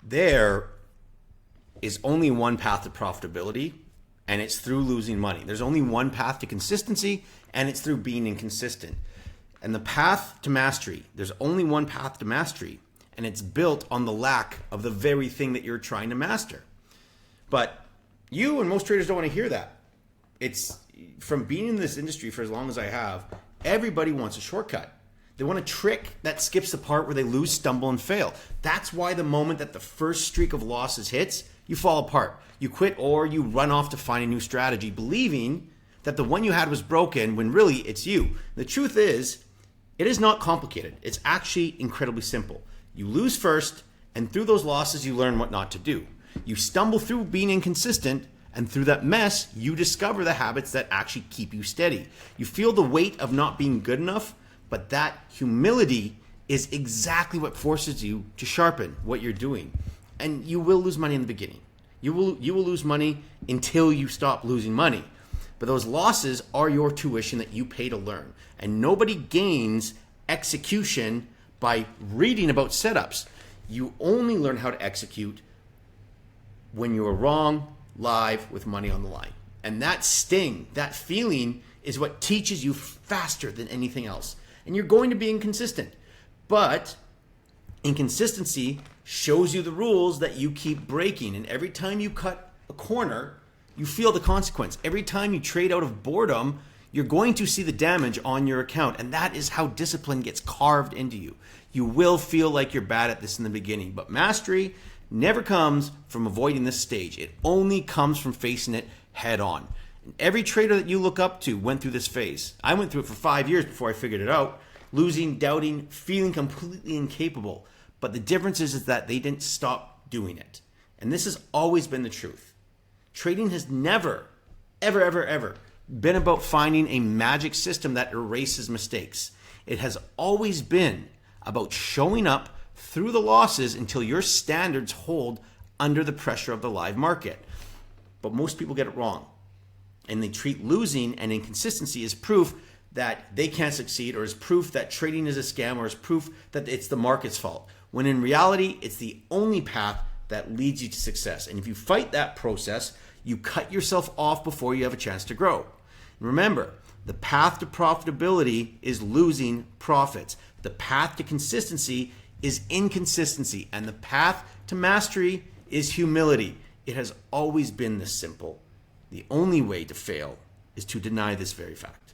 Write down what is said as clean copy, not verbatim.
there is only one path to profitability, and it's through losing money. There's only one path to consistency, and it's through being inconsistent. And the path to mastery, there's only one path to mastery, and it's built on the lack of the very thing that you're trying to master. But you and most traders don't want to hear that. It's from being in this industry for as long as I have, everybody wants a shortcut. They want a trick that skips the part where they lose, stumble, and fail. That's why the moment that the first streak of losses hits, you fall apart. You quit or you run off to find a new strategy, believing that the one you had was broken when really it's you. The truth is, it is not complicated. It's actually incredibly simple. You lose first, and through those losses, you learn what not to do. You stumble through being inconsistent, and through that mess, you discover the habits that actually keep you steady. You feel the weight of not being good enough, but that humility is exactly what forces you to sharpen what you're doing. And you will lose money in the beginning. You will lose money until you stop losing money. But those losses are your tuition that you pay to learn. And nobody gains execution by reading about setups. You only learn how to execute when you are wrong, live, with money on the line. And that sting, that feeling, is what teaches you faster than anything else. And you're going to be inconsistent. But inconsistency shows you the rules that you keep breaking. And every time you cut a corner, you feel the consequence. Every time you trade out of boredom, you're going to see the damage on your account. And that is how discipline gets carved into you. You will feel like you're bad at this in the beginning, but mastery never comes from avoiding this stage. It only comes from facing it head on. And every trader that you look up to went through this phase. I went through it for 5 years before I figured it out. Losing, doubting, feeling completely incapable. But the difference is that they didn't stop doing it. And this has always been the truth. Trading has never, ever been about finding a magic system that erases mistakes. It has always been about showing up through the losses until your standards hold under the pressure of the live market. But most people get it wrong. And they treat losing and inconsistency as proof that they can't succeed, or as proof that trading is a scam, or as proof that it's the market's fault. When in reality, it's the only path that leads you to success. And if you fight that process, you cut yourself off before you have a chance to grow. And remember, the path to profitability is losing profits. The path to consistency is inconsistency. And the path to mastery is humility. It has always been this simple. The only way to fail is to deny this very fact.